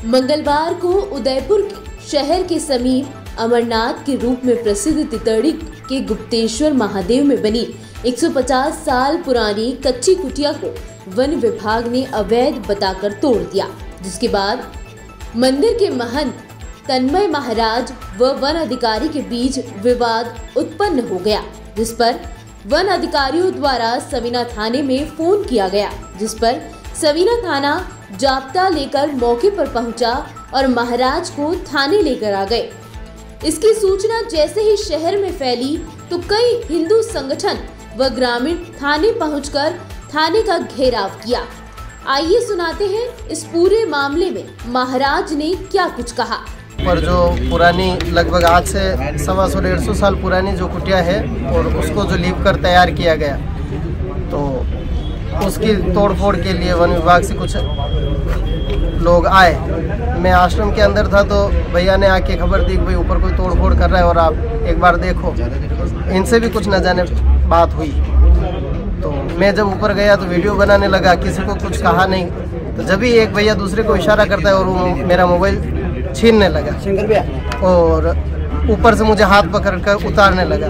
मंगलवार को उदयपुर के शहर के समीप अमरनाथ के रूप में प्रसिद्ध तितड़ी के गुप्तेश्वर महादेव में बनी 150 साल पुरानी कच्ची कुटिया को वन विभाग ने अवैध बताकर तोड़ दिया, जिसके बाद मंदिर के महंत तन्मय महाराज व वन अधिकारी के बीच विवाद उत्पन्न हो गया, जिस पर वन अधिकारियों द्वारा सवीना थाने में फोन किया गया, जिस पर सवीना थाना जाब्ता लेकर मौके पर पहुंचा और महाराज को थाने लेकर आ गए। इसकी सूचना जैसे ही शहर में फैली तो कई हिंदू संगठन व ग्रामीण थाने पहुंचकर थाने का घेराव किया। आइए सुनाते हैं इस पूरे मामले में महाराज ने क्या कुछ कहा। पर जो पुरानी लगभग आज से 125-150 साल पुरानी जो कुटिया है और उसको जो लीप कर तैयार किया गया, तो उसकी तोड़फोड़ के लिए वन विभाग से कुछ लोग आए। मैं आश्रम के अंदर था तो भैया ने आके खबर दी कि भाई ऊपर कोई तोड़फोड़ कर रहा है और आप एक बार देखो। इनसे भी कुछ न जाने बात हुई, तो मैं जब ऊपर गया तो वीडियो बनाने लगा, किसी को कुछ कहा नहीं। तो जब भी एक भैया दूसरे को इशारा करता है और वो मेरा मोबाइल छीनने लगा और ऊपर से मुझे हाथ पकड़कर उतारने लगा।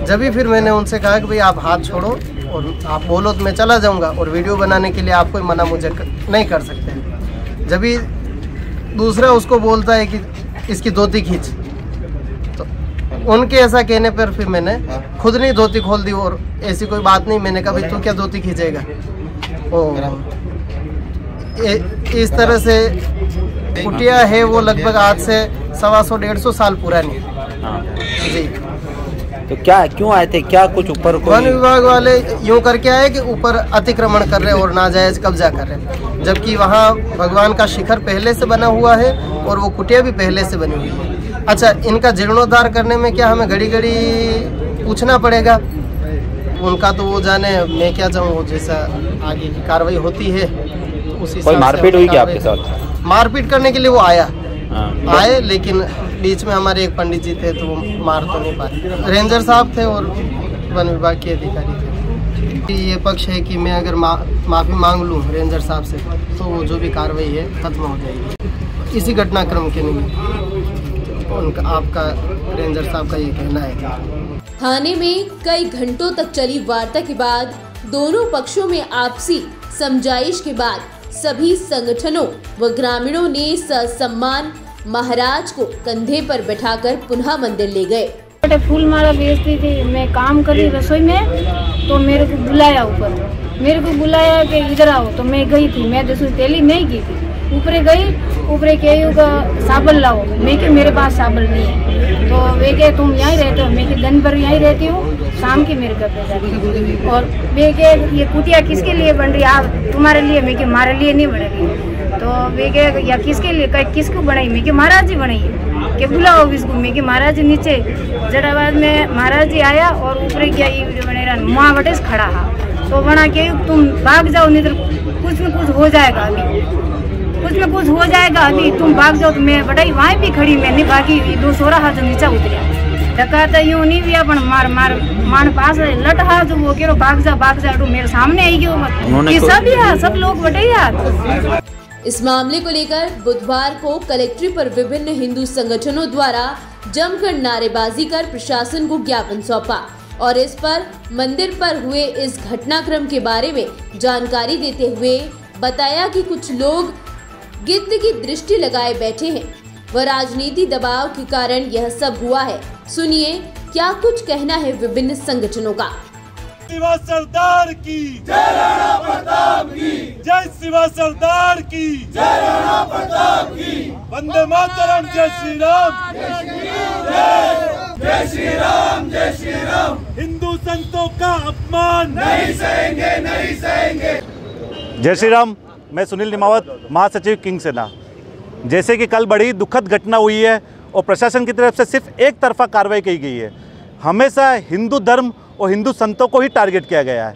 जब भी फिर मैंने उनसे कहा कि भाई आप हाथ छोड़ो और आप बोलो तो मैं चला जाऊंगा और वीडियो बनाने के लिए आप कोई मना मुझे नहीं कर सकते। जब भी दूसरा उसको बोलता है कि इसकी धोती खींच, तो उनके ऐसा कहने पर फिर मैंने खुद नहीं धोती खोल दी और ऐसी कोई बात नहीं। मैंने कहा भाई तू क्या धोती खींचेगा। और इस तरह से कुटिया है वो लगभग आज से 125-150 साल पुरानी जी। तो क्या क्यों आए थे, क्या कुछ ऊपर वन विभाग वाले यूं करके आए कि ऊपर अतिक्रमण कर रहे और नाजायज कब्जा कर रहे, जबकि वहाँ भगवान का शिखर पहले से बना हुआ है और वो कुटिया भी पहले से बनी हुई है। अच्छा, इनका जीर्णोद्धार करने में क्या हमें घड़ी घड़ी पूछना पड़ेगा? उनका तो वो जाने, मैं क्या चाहूँ, वो जैसा आगे की कार्रवाई होती है उसी। कोई मारपीट हुई क्या आपके साथ? मारपीट करने के लिए वो आए, लेकिन बीच में हमारे एक पंडित जी थे तो वो मार तो नहीं पाए। रेंजर साहब थे और वन विभाग के अधिकारी थे। ये पक्ष है कि मैं अगर माफ़ी मांग लूँ रेंजर साहब से तो वो जो भी कार्रवाई है खत्म हो जाएगी। इसी घटनाक्रम के निमित्त उनका, आपका रेंजर साहब का ये कहना है। थाने में कई घंटों तक चली वार्ता के बाद दोनों पक्षों में आपसी समझाइश के बाद सभी संगठनों व ग्रामीणों ने ससम्मान महाराज को कंधे पर बैठाकर पुनः मंदिर ले गए। फूल माला बेचती थी, मैं काम कर रही रसोई में, तो मेरे को बुलाया ऊपर, मेरे को बुलाया कि इधर आओ, तो मैं गई थी। मैं दसवीं तेली नहीं की थी, ऊपरे गई, ऊपरे के का साबल लाओ, मैं कि मेरे पास साबल नहीं है। तो वे के तुम यहीं रहते हो, मैं कि दिन भर यहीं रहती हूँ, शाम की मेरे घर पे जाती हूँ। और वे के ये कुटिया किसके लिए बन रही, आप तुम्हारे लिए? मैं कि हमारे लिए नहीं बन रही। तो वे के या किसके लिए, किसको बनाई? मैं कि महाराज जी बनाई है, कि बुलाओ इसको। मैं कि महाराज जी नीचे जड़ाबाद में महाराज जी आया और ऊपरे क्या ये बनेरा माँ बटेस खड़ा हा, तो बना के तुम भाग जाओ, नहीं तो कुछ न कुछ हो जाएगा, अभी कुछ न कुछ हो जाएगा, अभी तुम भाग जाओ। तो मैं बटाई वहीं भी खड़ी, मैं नहीं भागी। 2 सोरा हाथ नीचा उतरिया, डकाता यूं नहीं भी अपन मार मार मान पास लट हा जो वो कह भाग जा तो मेरे सामने आई गई सब लोग बटे यार। इस मामले को लेकर बुधवार को कलेक्ट्रेट पर विभिन्न हिंदू संगठनों द्वारा जमकर नारेबाजी कर प्रशासन को ज्ञापन सौंपा और इस पर मंदिर पर हुए इस घटनाक्रम के बारे में जानकारी देते हुए बताया कि कुछ लोग गिद्ध की दृष्टि लगाए बैठे हैं व राजनीति दबाव के कारण यह सब हुआ है। सुनिए क्या कुछ कहना है विभिन्न संगठनों का। शिवा सरदार की जय, राणा प्रताप की जय, शिवा सरदार की जय, राणा प्रताप की वंदे मातरम, जय श्री राम, जय श्री राम, जय श्री राम। हिंदू संतों का अपमान नहीं सहेंगे, नहीं सहेंगे। जय श्री राम। मैं सुनील निमावत, महासचिव किंग सेना। जैसे कि कल बड़ी दुखद घटना हुई है और प्रशासन की तरफ से सिर्फ एक तरफा कार्रवाई की गई है। हमेशा हिंदू धर्म और हिंदू संतों को ही टारगेट किया गया है।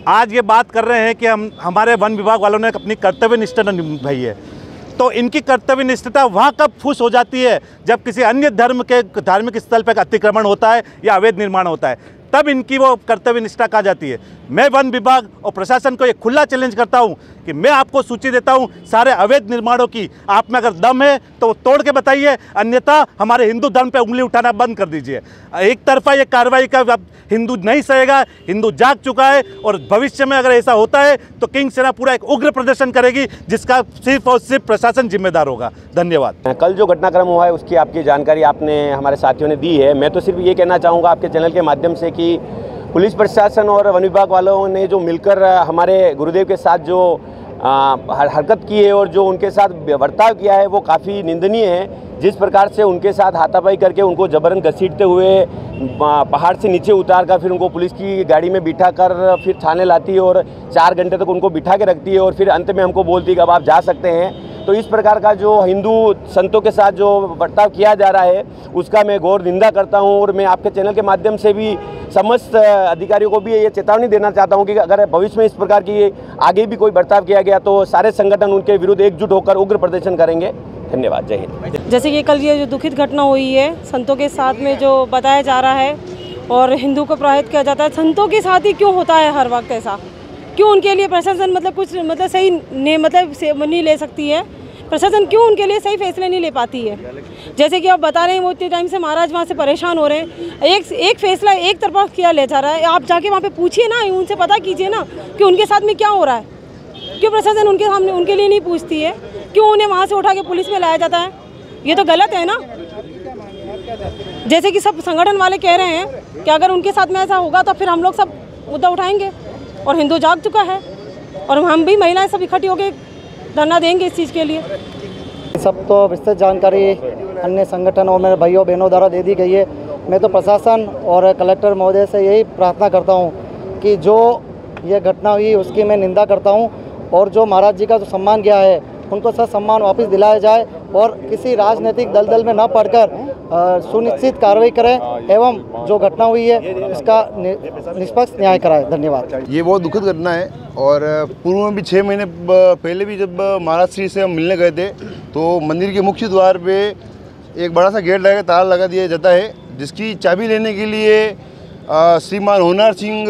आज ये बात कर रहे हैं कि हमारे वन विभाग वालों ने अपनी कर्तव्य निष्ठा निभाई है, तो इनकी कर्तव्य निष्ठता वहाँ कब फूस हो जाती है जब किसी अन्य धर्म के धार्मिक स्थल पर अतिक्रमण होता है या अवैध निर्माण होता है। तब इनकी वो कर्तव्य निष्ठा कहा जाती है। मैं वन विभाग और प्रशासन को ये खुला चैलेंज करता हूं कि मैं आपको सूची देता हूं सारे अवैध निर्माणों की, आप में अगर दम है तो वो तोड़ के बताइए, अन्यथा हमारे हिंदू धर्म पे उंगली उठाना बंद कर दीजिए। एक तरफा ये कार्रवाई का अब हिंदू नहीं सहेगा, हिंदू जाग चुका है और भविष्य में अगर ऐसा होता है तो किंग सेना पूरा एक उग्र प्रदर्शन करेगी, जिसका सिर्फ और सिर्फ प्रशासन जिम्मेदार होगा। धन्यवाद। कल जो घटनाक्रम हुआ है उसकी आपकी जानकारी आपने हमारे साथियों ने दी है। मैं तो सिर्फ ये कहना चाहूँगा आपके चैनल के माध्यम से कि पुलिस प्रशासन और वन विभाग वालों ने जो मिलकर हमारे गुरुदेव के साथ जो हरकत की है और जो उनके साथ बर्ताव किया है वो काफ़ी निंदनीय है। जिस प्रकार से उनके साथ हाथापाई करके उनको जबरन घसीटते हुए पहाड़ से नीचे उतार कर फिर उनको पुलिस की गाड़ी में बिठा कर फिर थाने लाती है और 4 घंटे तक उनको बिठा के रखती है और फिर अंत में हमको बोलती है कि अब आप जा सकते हैं। तो इस प्रकार का जो हिंदू संतों के साथ जो बर्ताव किया जा रहा है उसका मैं घोर निंदा करता हूं और मैं आपके चैनल के माध्यम से भी समस्त अधिकारियों को भी ये चेतावनी देना चाहता हूं कि अगर भविष्य में इस प्रकार की आगे भी कोई बर्ताव किया गया तो सारे संगठन उनके विरुद्ध एकजुट होकर उग्र प्रदर्शन करेंगे। धन्यवाद। जय हिंद। जैसे कि कल ये जो दुखित घटना हुई है संतों के साथ में जो बताया जा रहा है और हिंदू को प्रभावित किया जाता है, संतों के साथ ही क्यों होता है हर वक्त ऐसा? क्यों उनके लिए प्रशासन कुछ सही नहीं ले सकती है? प्रशासन क्यों उनके लिए सही फैसले नहीं ले पाती है? जैसे कि आप बता रहे हैं वो इतने टाइम से महाराज वहाँ से परेशान हो रहे हैं, एक फैसला एक तरफा किया ले जा रहा है। आप जाके वहाँ पे पूछिए ना, उनसे पता कीजिए ना कि उनके साथ में क्या हो रहा है। क्यों प्रशासन उनके सामने उनके लिए नहीं पूछती है? क्यों उन्हें वहाँ से उठा के पुलिस में लाया जाता है? ये तो गलत है ना। जैसे कि सब संगठन वाले कह रहे हैं कि अगर उनके साथ में ऐसा होगा तो फिर हम लोग सब मुद्दा उठाएंगे और हिंदू जाग चुका है और हम भी महिलाएं सब इकट्ठी होकर धरना देंगे इस चीज़ के लिए। सब तो विस्तृत जानकारी अन्य संगठन और मेरे भाइयों बहनों द्वारा दे दी गई है। मैं तो प्रशासन और कलेक्टर महोदय से यही प्रार्थना करता हूं कि जो ये घटना हुई उसकी मैं निंदा करता हूं और जो महाराज जी का जो सम्मान किया है उनको सम्मान वापस दिलाया जाए और किसी राजनीतिक दलदल में न पड़कर सुनिश्चित कार्रवाई करें एवं जो घटना हुई है इसका निष्पक्ष न्याय कराएं। धन्यवाद। ये बहुत दुखद घटना है और पूर्व में भी 6 महीने पहले भी जब महाराज श्री से हम मिलने गए थे तो मंदिर के मुख्य द्वार पे एक बड़ा सा गेट लगा, ताला लगा दिया जाता है, जिसकी चाबी लेने के लिए श्रीमान होनार सिंह,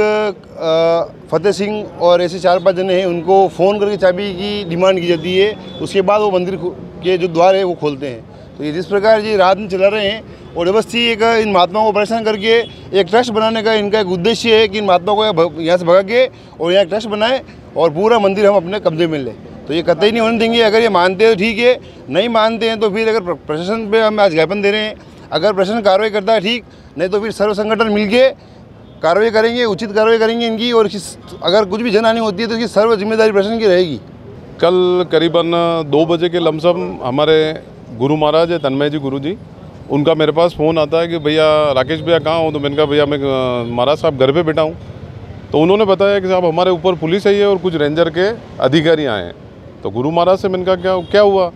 फतेह सिंह और ऐसे 4-5 जने हैं, उनको फ़ोन करके चाबी की डिमांड की जाती है। उसके बाद वो मंदिर के जो द्वार है वो खोलते हैं। तो ये जिस प्रकार ये रात में चला रहे हैं और व्यवस्थित एक इन महात्माओं को परेशान करके एक ट्रस्ट बनाने का इनका एक उद्देश्य है कि इन महात्माओं को यहाँ से भगा के और यहाँ ट्रस्ट बनाए और पूरा मंदिर हम अपने कब्जे में लें। तो ये कतई नहीं होने देंगे। अगर ये मानते हैं तो ठीक है, नहीं मानते हैं तो फिर अगर प्रशासन पे हम आज ज्ञापन दे रहे हैं, अगर प्रशासन कार्रवाई करता है ठीक, नहीं तो फिर सर्व संगठन मिल के कार्रवाई करेंगे, उचित कार्रवाई करेंगे इनकी। और अगर कुछ भी जनहानि होती है तो इसकी सर्व जिम्मेदारी प्रशासन की रहेगी। कल करीबन 2 बजे के लमसम हमारे गुरु महाराज है तन्मय जी गुरु जी, उनका मेरे पास फ़ोन आता है कि भैया राकेश भैया कहाँ हो? तो मैंने कहा भैया मैं महाराज साहब घर पे बैठा हूँ। तो उन्होंने बताया कि साहब हमारे ऊपर पुलिस आई है और कुछ रेंजर के अधिकारी आए हैं। तो गुरु महाराज से मैंने कहा क्या हुआ?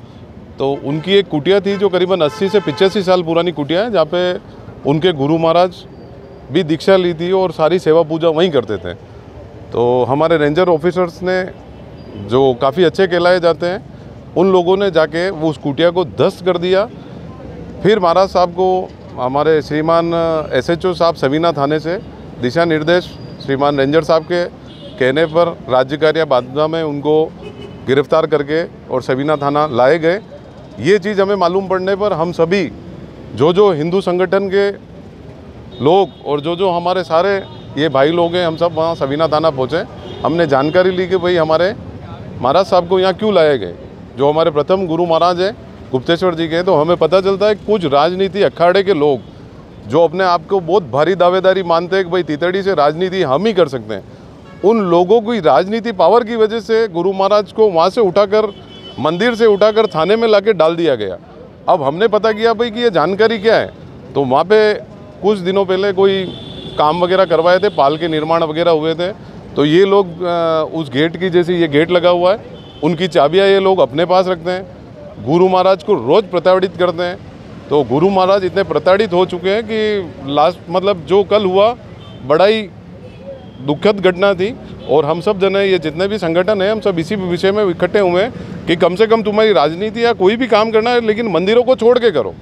तो उनकी एक कुटिया थी जो करीबन 80 से 85 साल पुरानी कुटिया है, जहाँ पे उनके गुरु महाराज भी दीक्षा ली थी और सारी सेवा पूजा वहीं करते थे। तो हमारे रेंजर ऑफिसर्स ने जो काफ़ी अच्छे कहलाए जाते हैं, उन लोगों ने जाके वो उस कुटिया को ध्वस्त कर दिया। फिर महाराज साहब को हमारे श्रीमान SHO साहब सवीना थाने से दिशा निर्देश श्रीमान रेंजर साहब के कहने पर राज्य कार्य बाधा में उनको गिरफ्तार करके और सवीना थाना लाए गए। ये चीज़ हमें मालूम पड़ने पर हम सभी जो हिंदू संगठन के लोग और जो हमारे सारे ये भाई लोग हैं, हम सब वहाँ सवीना थाना पहुँचे। हमने जानकारी ली कि भाई हमारे महाराज साहब को यहाँ क्यों लाए गए, जो हमारे प्रथम गुरु महाराज हैं गुप्तेश्वर जी के। तो हमें पता चलता है कुछ राजनीति अखाड़े के लोग जो अपने आप को बहुत भारी दावेदारी मानते हैं कि भाई तीतड़ी से राजनीति हम ही कर सकते हैं, उन लोगों की राजनीति पावर की वजह से गुरु महाराज को वहाँ से उठाकर मंदिर से उठाकर थाने में लाके डाल दिया गया। अब हमने पता किया भाई कि ये जानकारी क्या है, तो वहाँ पे कुछ दिनों पहले कोई काम वगैरह करवाए थे, पाल के निर्माण वगैरह हुए थे। तो ये लोग उस गेट की, जैसे ये गेट लगा हुआ है, उनकी चाबियाँ ये लोग अपने पास रखते हैं, गुरु महाराज को रोज़ प्रताड़ित करते हैं। तो गुरु महाराज इतने प्रताड़ित हो चुके हैं कि लास्ट मतलब जो कल हुआ बड़ा ही दुखद घटना थी। और हम सब जने, ये जितने भी संगठन हैं, हम सब इसी विषय में इकट्ठे हुए हैं कि कम से कम तुम्हारी राजनीति या कोई भी काम करना है लेकिन मंदिरों को छोड़ के करो।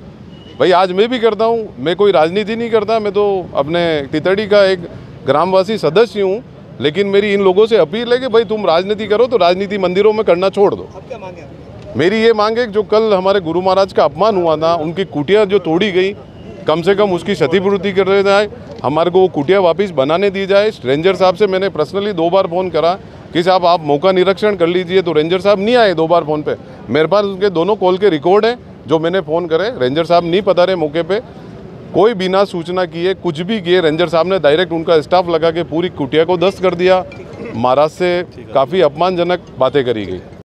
भाई आज मैं भी करता हूँ, मैं कोई राजनीति नहीं करता, मैं तो अपने तितड़ी का एक ग्रामवासी सदस्य हूँ। लेकिन मेरी इन लोगों से अपील है कि भाई तुम राजनीति करो तो राजनीति मंदिरों में करना छोड़ दो। मेरी ये मांग है कि जो कल हमारे गुरु महाराज का अपमान हुआ था, उनकी कुटिया जो तोड़ी गई, कम से कम उसकी क्षतिपूर्ति कर जाए, हमारे को वो कुटिया वापस बनाने दी जाए। रेंजर साहब से मैंने पर्सनली 2 बार फ़ोन करा कि साहब आप मौका निरीक्षण कर लीजिए, तो रेंजर साहब नहीं आए 2 बार फ़ोन पे। मेरे पास उनके दोनों कॉल के रिकॉर्ड हैं जो मैंने फ़ोन करे। रेंजर साहब नहीं पधारे मौके पे, कोई बिना सूचना किए कुछ भी किए। रेंजर साहब ने डायरेक्ट उनका स्टाफ लगा के पूरी कुटिया को ध्वस्त कर दिया। महाराज से काफ़ी अपमानजनक बातें करी गई।